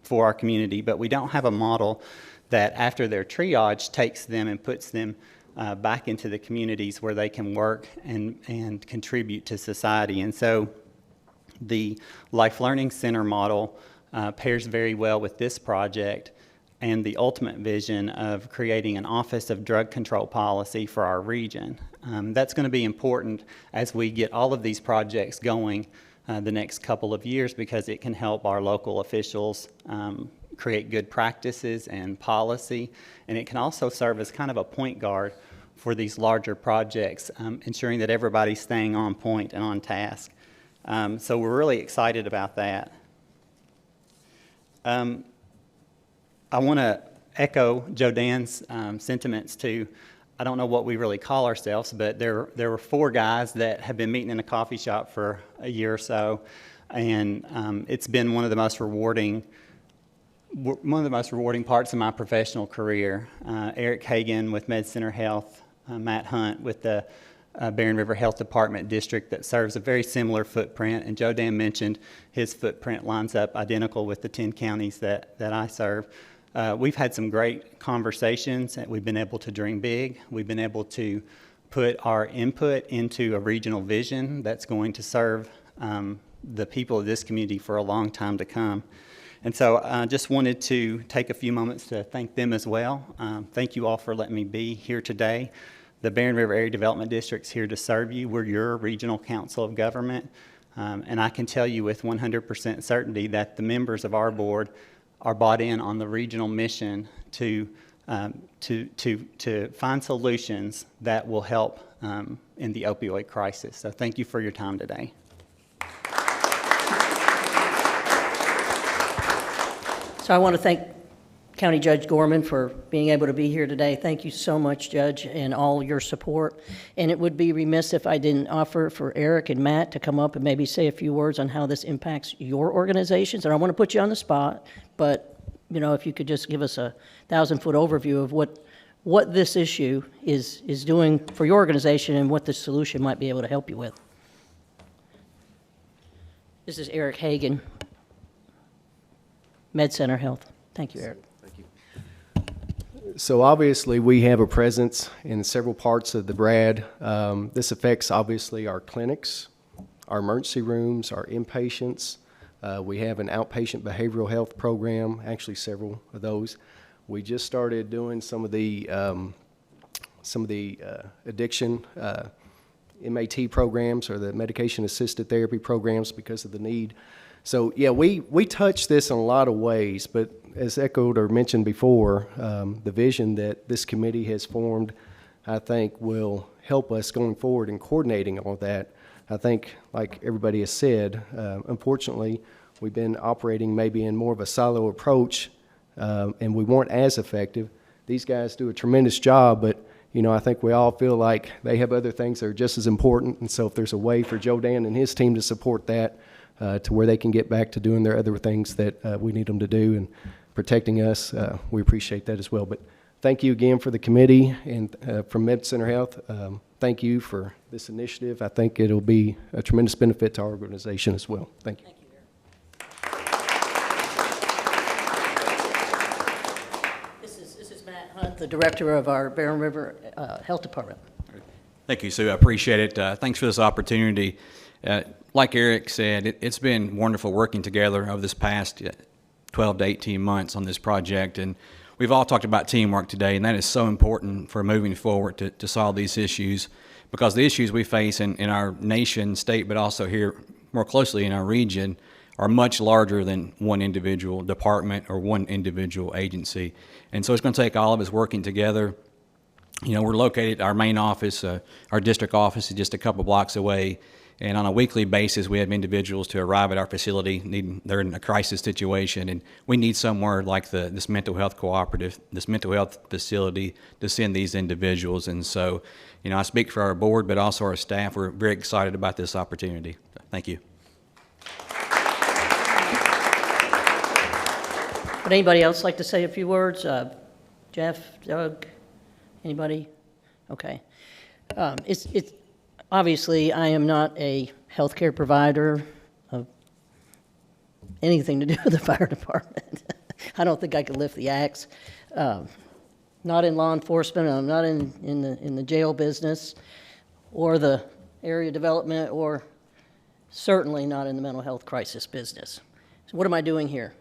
for our community, but we don't have a model that after their triage takes them and puts them back into the communities where they can work and contribute to society. And so the Life Learning Center model pairs very well with this project and the ultimate vision of creating an Office of Drug Control Policy for our region. That's going to be important as we get all of these projects going the next couple of years, because it can help our local officials create good practices and policy, and it can also serve as kind of a point guard for these larger projects, ensuring that everybody's staying on point and on task. So we're really excited about that. I want to echo Joe Dan's sentiments to I don't know what we really call ourselves, but there were 4 guys that have been meeting in a coffee shop for a year or so, and it's been one of the most rewarding parts of my professional career. Eric Hagan with MedCenter Health, Matt Hunt with the Barren River Health Department district that serves a very similar footprint, and Joe Dan mentioned his footprint lines up identical with the 10 counties that I serve. We've had some great conversations, and we've been able to dream big. We've been able to put our input into a regional vision that's going to serve the people of this community for a long time to come. And so I just wanted to take a few moments to thank them as well. Thank you all for letting me be here today. The Barren River Area Development District's here to serve you. We're your regional council of government. And I can tell you with 100% certainty that the members of our board are bought in on the regional mission to find solutions that will help in the opioid crisis. So thank you for your time today. So I want to thank County Judge Gorman for being able to be here today. Thank you so much, Judge, and all your support. And it would be remiss if I didn't offer for Eric and Matt to come up and maybe say a few words on how this impacts your organizations. And I want to put you on the spot, but you know, if you could just give us a 1,000-foot overview of what this issue is doing for your organization and what the solution might be able to help you with. This is Eric Hagan, MedCenter Health. Thank you, Eric. So obviously, we have a presence in several parts of the BRAD. This affects, obviously, our clinics, our emergency rooms, our inpatients. We have an outpatient behavioral health program, actually several of those. We just started doing some of the addiction MAT programs or the medication-assisted therapy programs because of the need. So, yeah, we touch this in a lot of ways, but as echoed or mentioned before, the vision that this committee has formed, I think, will help us going forward in coordinating all that. I think, like everybody has said, unfortunately, we've been operating maybe in more of a silo approach, and we weren't as effective. These guys do a tremendous job, but you know, I think we all feel like they have other things that are just as important, and so if there's a way for Joe Dan and his team to support that, to where they can get back to doing their other things that we need them to do and protecting us, we appreciate that as well. But thank you again for the committee and from MedCenter Health. Thank you for this initiative. I think it'll be a tremendous benefit to our organization as well. Thank you. Thank you, Eric. This is Matt Hunt, the director of our Barren River Health Department. Thank you, Sue. I appreciate it. Thanks for this opportunity. Like Eric said, it's been wonderful working together over this past 12 to 18 months on this project, and we've all talked about teamwork today, and that is so important for moving forward to solve these issues, because the issues we face in our nation, state, but also here more closely in our region are much larger than one individual department or one individual agency. And so it's going to take all of us working together. You know, we're located, our main office, our district office is just a couple blocks away. And on a weekly basis, we have individuals to arrive at our facility. They're in a crisis situation, and we need somewhere like this mental health cooperative, this mental health facility to send these individuals. And so, you know, I speak for our board, but also our staff. We're very excited about this opportunity. Thank you. Would anybody else like to say a few words? Jeff, Doug, anybody? Okay. It's obviously, I am not a healthcare provider of anything to do with the fire department. I don't think I could lift the axe. Not in law enforcement. I'm not in the jail business or the area development, or certainly not in the mental health crisis business. So what am I doing here?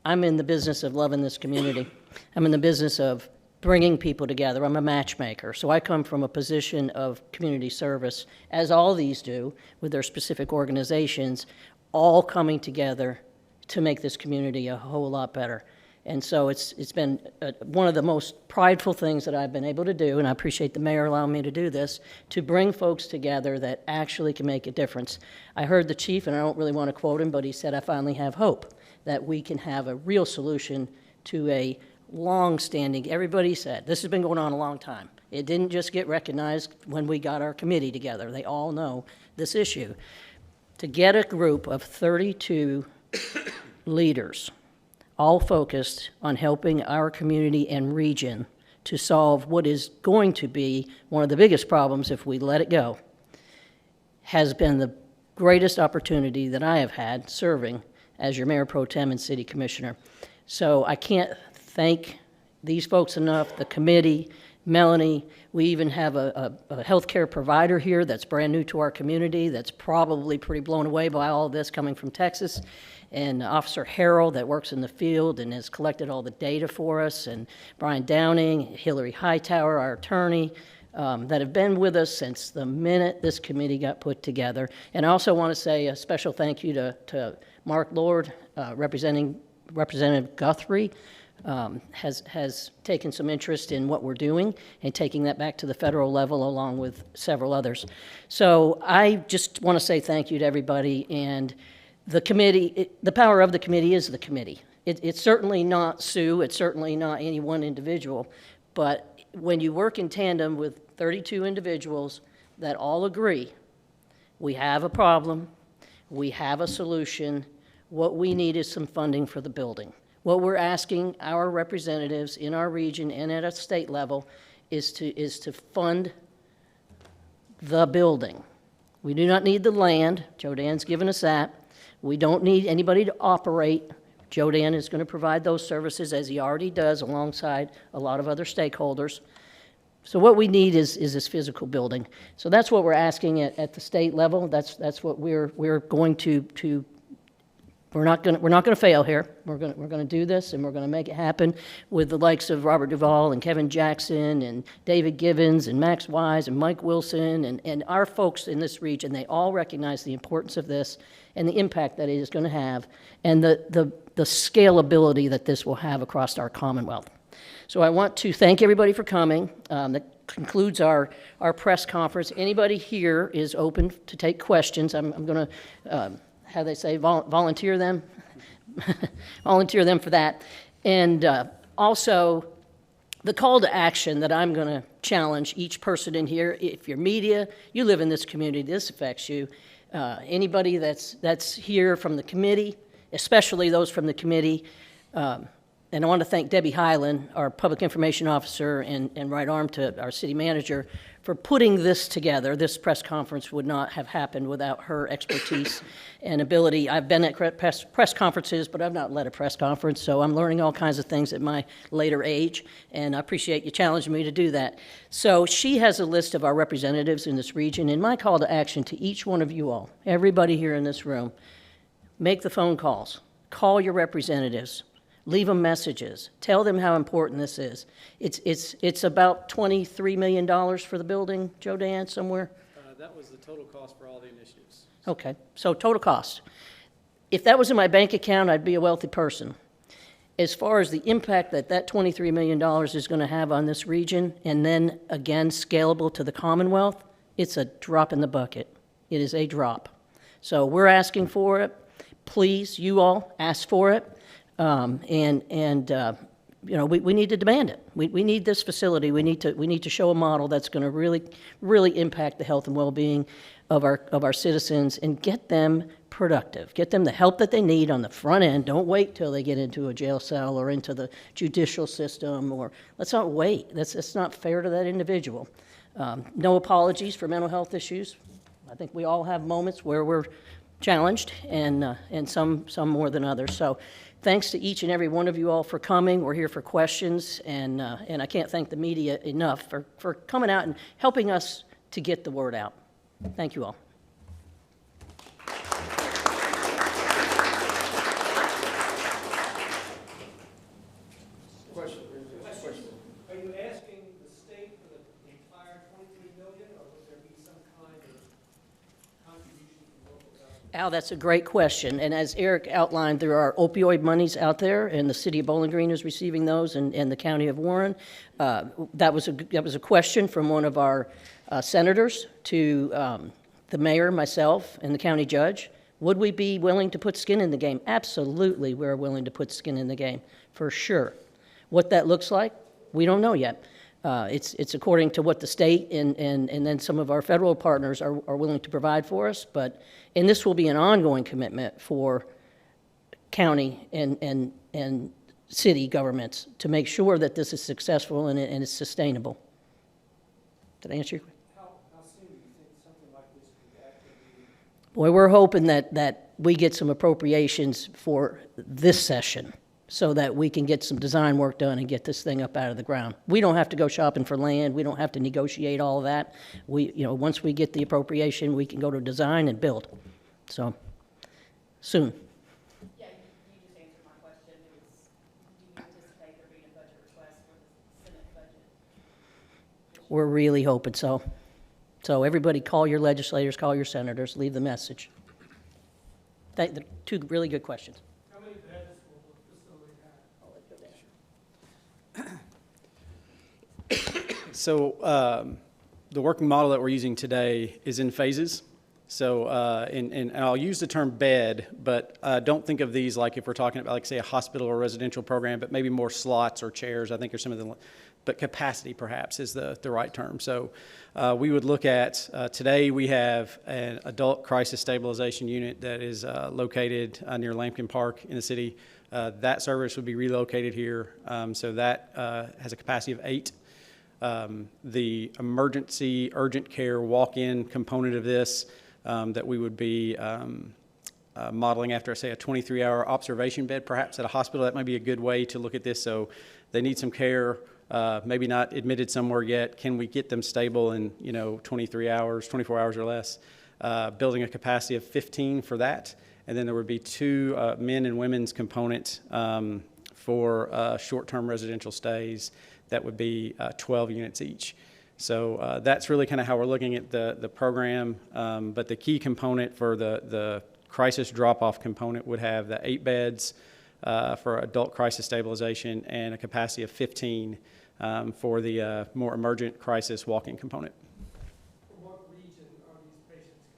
I'm in the business of loving this community. I'm in the business of bringing people together. I'm a matchmaker. So I come from a position of community service, as all these do, with their specific organizations, all coming together to make this community a whole lot better. And so it's been one of the most prideful things that I've been able to do, and I appreciate the mayor allowing me to do this, to bring folks together that actually can make a difference. I heard the chief, and I don't really want to quote him, but he said, "I finally have hope that we can have a real solution to a long-standing, everybody said, this has been going on a long time. It didn't just get recognized when we got our committee together. They all know this issue. To get a group of 32 leaders, all focused on helping our community and region to solve what is going to be one of the biggest problems if we let it go, has been the greatest opportunity that I have had serving as your Mayor Pro Tem and City Commissioner. So I can't thank these folks enough, the committee, Melanie. We even have a healthcare provider here that's brand new to our community that's probably pretty blown away by all of this coming from Texas. And Officer Harrell that works in the field and has collected all the data for us, and Brian Downing, Hillary Hightower, our attorney, that have been with us since the minute this committee got put together. And I also want to say a special thank you to Mark Lord, Representative Guthrie, has taken some interest in what we're doing and taking that back to the federal level along with several others. So I just want to say thank you to everybody. And the committee, the power of the committee is the committee. It's certainly not Sue, it's certainly not any one individual, but when you work in tandem with 32 individuals that all agree, we have a problem, we have a solution, what we need is some funding for the building. What we're asking our representatives in our region and at a state level is to fund the building. We do not need the land. Joe Dan's given us that. We don't need anybody to operate. Joe Dan is going to provide those services as he already does alongside a lot of other stakeholders. So what we need is this physical building. So that's what we're asking at the state level. That's what we're going to we're not going to fail here. We're going to do this, and we're going to make it happen with the likes of Robert Duvall and Kevin Jackson and David Gibbons and Max Wise and Mike Wilson and our folks in this region. They all recognize the importance of this and the impact that it is going to have and the scalability that this will have across our Commonwealth. So I want to thank everybody for coming. That concludes our press conference. Anybody here is open to take questions. I'm going to, how they say, volunteer them, volunteer them for that. And also, the call to action that I'm going to challenge each person in here, if you're media, you live in this community, this affects you. Anybody that's here from the committee, especially those from the committee, and I want to thank Debbie Hyland, our public information officer and right arm to our city manager, for putting this together. This press conference would not have happened without her expertise and ability. I've been at press conferences, but I've not led a press conference, so I'm learning all kinds of things at my later age, and I appreciate you challenging me to do that. So she has a list of our representatives in this region, and my call to action to each one of you all, everybody here in this room, make the phone calls, call your representatives, leave them messages. Tell them how important this is. It's about $23 million for the building, Joe Dan, somewhere? That was the total cost for all the initiatives. Okay, so total cost. If that was in my bank account, I'd be a wealthy person. As far as the impact that $23 million is going to have on this region, and then again scalable to the Commonwealth, it's a drop in the bucket. It is a drop. So we're asking for it. Please, you all, ask for it. You know, we need to demand it. We need this facility. We need to show a model that's going to really impact the health and well-being of our citizens and get them productive, get them the help that they need on the front end. Don't wait till they get into a jail cell or into the judicial system, or let's not wait. That's not fair to that individual. No apologies for mental health issues. I think we all have moments where we're challenged, and some more than others. So thanks to each and every one of you all for coming. We're here for questions, and I can't thank the media enough for coming out and helping us to get the word out. Thank you all. Are you asking the state for the entire $23 million, or would there be some kind of contribution from local government? Al, that's a great question. And as Eric outlined, there are opioid monies out there, and the city of Bowling Green is receiving those, and the county of Warren. That was a question from one of our senators to the mayor, myself, and the county judge. Would we be willing to put skin in the game? Absolutely, we're willing to put skin in the game, for sure. What that looks like, we don't know yet. It's according to what the state and then some of our federal partners are willing to provide for us. And this will be an ongoing commitment for county and city governments to make sure that this is successful and it's sustainable. Did I answer your question? How soon do you think something like this could actually be? Boy, we're hoping that we get some appropriations for this session so that we can get some design work done and get this thing up out of the ground. We don't have to go shopping for land. We don't have to negotiate all of that. Once we get the appropriation, we can go to design and build. So, soon. Yeah, you just answered my question. It was, do you anticipate there being a budget request for the Senate budget? We're really hoping so. So everybody call your legislators, call your senators, leave the message. Two really good questions. How many beds will the facility have? So the working model that we're using today is in phases. So, and I'll use the term bed, but don't think of these like if we're talking about, like, say, a hospital or residential program, but maybe more slots or chairs, I think, are some of the, but capacity perhaps is the right term. So we would look at, today we have an adult crisis stabilization unit that is located near Lampkin Park in the city. That service would be relocated here. So that has a capacity of 8. The emergency urgent care walk-in component of this that we would be modeling after, say, a 23-hour observation bed, perhaps at a hospital. That might be a good way to look at this. So they need some care, maybe not admitted somewhere yet. Can we get them stable in 23 hours, 24 hours or less? Building a capacity of 15 for that. And then there would be 2 men and women's components for short-term residential stays. That would be 12 units each. So that's really kind of how we're looking at the program. But the key component for the crisis drop-off component would have the 8 beds for adult crisis stabilization and a capacity of 15 for the more emergent crisis walk-in component. From what region are these patients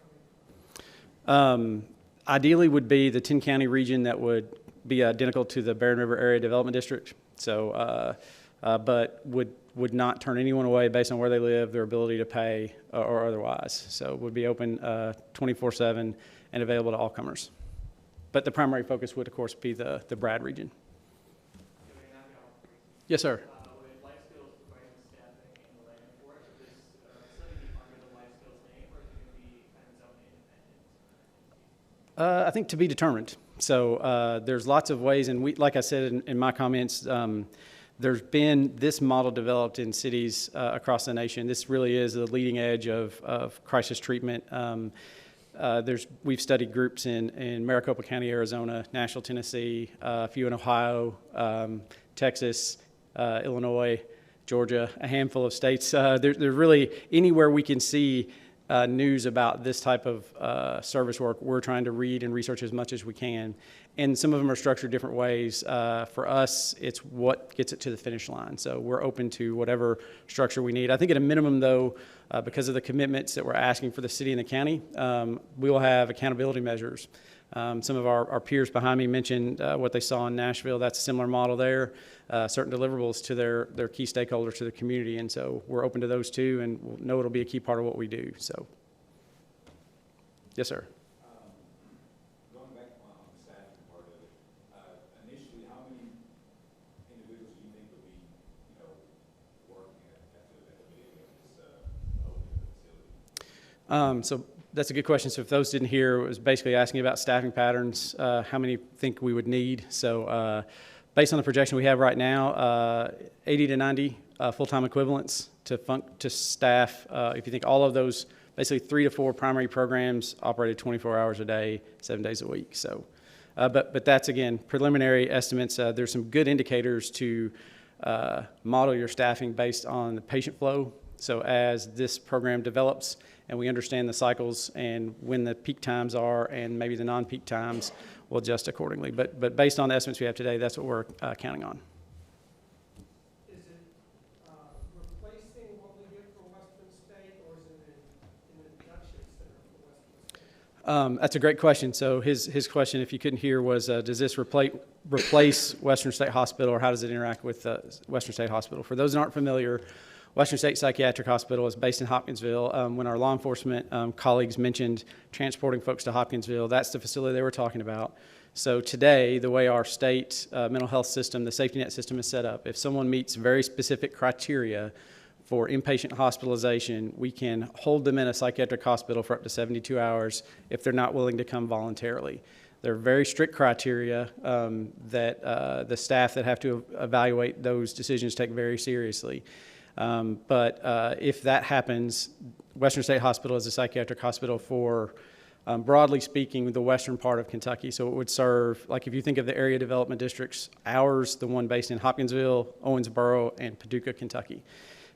coming from? Ideally would be the 10-county region that would be identical to the Barren River Area Development District. So, but would not turn anyone away based on where they live, their ability to pay, or otherwise. So would be open 24/7 and available to all comers. But the primary focus would, of course, be the Brad region. Yes, sir. With life skills providing the staffing and the land for it, is this study under the life skills name, or is it going to be kind of its own independent? I think to be determined. So there's lots of ways, and we, like I said in my comments, there's been this model developed in cities across the nation. This really is the leading edge of crisis treatment. We've studied groups in Maricopa County, Arizona, Nashville, Tennessee, a few in Ohio, Texas, Illinois, Georgia, a handful of states. There's really anywhere we can see news about this type of service work, we're trying to read and research as much as we can. And some of them are structured different ways. For us, it's what gets it to the finish line. So we're open to whatever structure we need. I think at a minimum, though, because of the commitments that we're asking for the city and the county, we will have accountability measures. Some of our peers behind me mentioned what they saw in Nashville. That's a similar model there. Certain deliverables to their key stakeholders, to the community. And so we're open to those too, and we'll know it'll be a key part of what we do. So, yes, sir. Going back on the staffing part of it, initially, how many individuals do you think would be, working at the beginning of this opening of the facility? So that's a good question. So if those didn't hear, it was basically asking about staffing patterns, how many think we would need. So based on the projection we have right now, 80 to 90 full-time equivalents to staff. If you think all of those, basically 3 to 4 primary programs operated 24 hours a day, 7 days a week. So, but that's, again, preliminary estimates. There's some good indicators to model your staffing based on the patient flow. So as this program develops and we understand the cycles and when the peak times are and maybe the non-peak times, we'll adjust accordingly. But based on the estimates we have today, that's what we're counting on. Is it replacing what we get from Western State, or is it an induction center for Western That's a great question. So his question, if you couldn't hear, was does this replace Western State Hospital, or how does it interact with Western State Hospital? For those that aren't familiar, Western State Psychiatric Hospital is based in Hopkinsville. When our law enforcement colleagues mentioned transporting folks to Hopkinsville, that's the facility they were talking about. So today, the way our state mental health system, the safety net system is set up, if someone meets very specific criteria for inpatient hospitalization, we can hold them in a psychiatric hospital for up to 72 hours if they're not willing to come voluntarily. There are very strict criteria that the staff that have to evaluate those decisions take very seriously. But if that happens, Western State Hospital is a psychiatric hospital for, broadly speaking, the western part of Kentucky. So it would serve, like if you think of the area development districts, ours, the one based in Hopkinsville, Owensboro, and Paducah, Kentucky.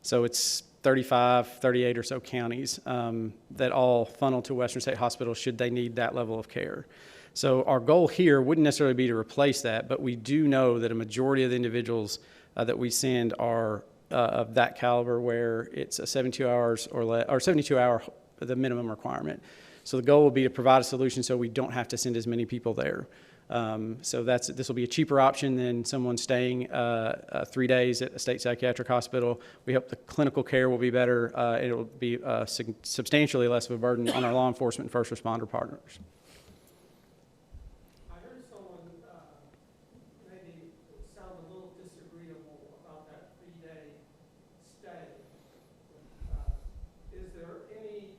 So it's 35, 38 or so counties that all funnel to Western State Hospital should they need that level of care. So our goal here wouldn't necessarily be to replace that, but we do know that a majority of the individuals that we send are of that caliber, where it's a 72 hours or 72 hour, the minimum requirement. So the goal will be to provide a solution so we don't have to send as many people there. So this will be a cheaper option than someone staying 3 days at a state psychiatric hospital. We hope the clinical care will be better. It will be substantially less of a burden on our law enforcement and first responder partners. I heard someone maybe sound a little disagreeable about that 3-day stay. Is there any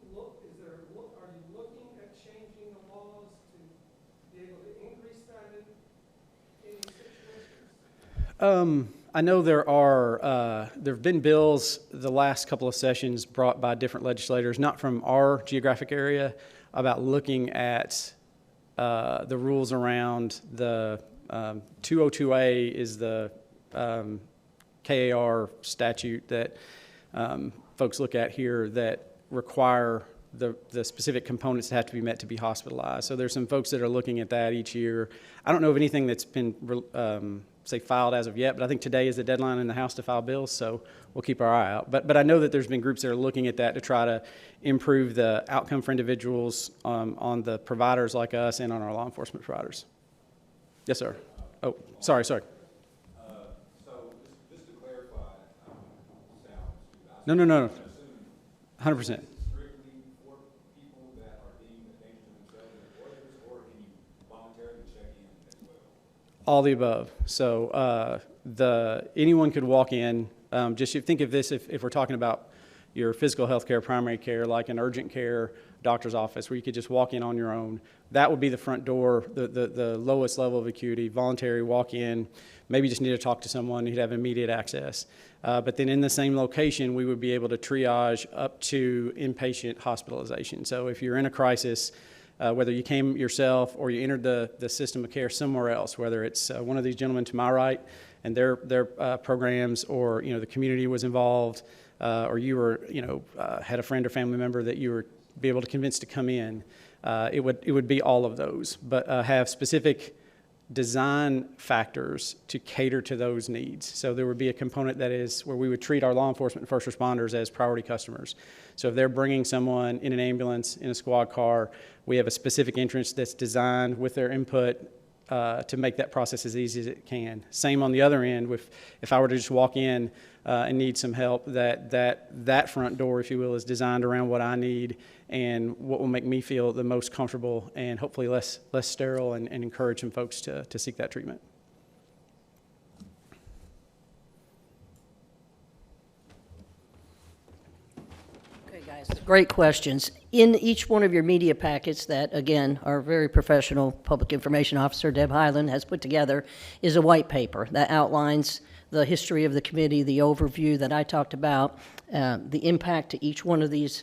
are you looking at changing the laws to be able to increase that in any situations? I know there have been bills the last couple of sessions brought by different legislators, not from our geographic area, about looking at the rules around the 202A is the KAR statute that folks look at here that require the specific components that have to be met to be hospitalized. So there's some folks that are looking at that each year. I don't know of anything that's been filed as of yet, but I think today is the deadline in the House to file bills, so we'll keep our eye out. But I know that there's been groups that are looking at that to try to improve the outcome for individuals on the providers like us and on our law enforcement providers. Yes, sir. Oh, sorry. So just to clarify, No. 100%. All the above. So anyone could walk in. Just think of this if we're talking about your physical health care, primary care, like an urgent care doctor's office, where you could just walk in on your own. That would be the front door, the lowest level of acuity, voluntary walk in. Maybe just need to talk to someone who'd have immediate access. But then in the same location, we would be able to triage up to inpatient hospitalization. So if you're in a crisis, whether you came yourself or you entered the system of care somewhere else, whether it's one of these gentlemen to my right and their programs, or the community was involved, or you were had a friend or family member that you were be able to convince to come in, it would be all of those, but have specific design factors to cater to those needs. So there would be a component that is where we would treat our law enforcement and first responders as priority customers. So if they're bringing someone in an ambulance, in a squad car, we have a specific entrance that's designed with their input to make that process as easy as it can. Same on the other end, if I were to just walk in and need some help, that front door, if you will, is designed around what I need and what will make me feel the most comfortable and hopefully less sterile, and encourage some folks to seek that treatment. Okay, guys, great questions. In each one of your media packets that, again, our very professional public information officer, Deb Hyland, has put together is a white paper that outlines the history of the committee, the overview that I talked about, the impact to each one of these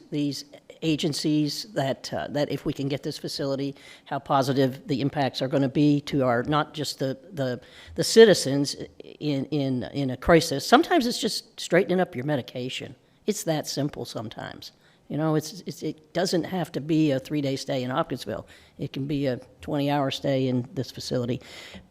agencies, that if we can get this facility, how positive the impacts are going to be to our, not just the citizens in a crisis. Sometimes it's just straightening up your medication. It's that simple sometimes. You know, it doesn't have to be a 3-day stay in Hopkinsville. It can be a 20-hour stay in this facility.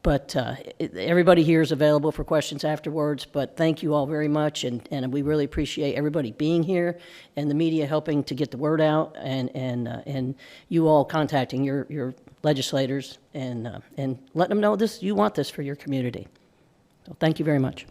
But everybody here is available for questions afterwards, but thank you all very much, and we really appreciate everybody being here and the media helping to get the word out, and you all contacting your legislators and letting them know you want this for your community. So thank you very much.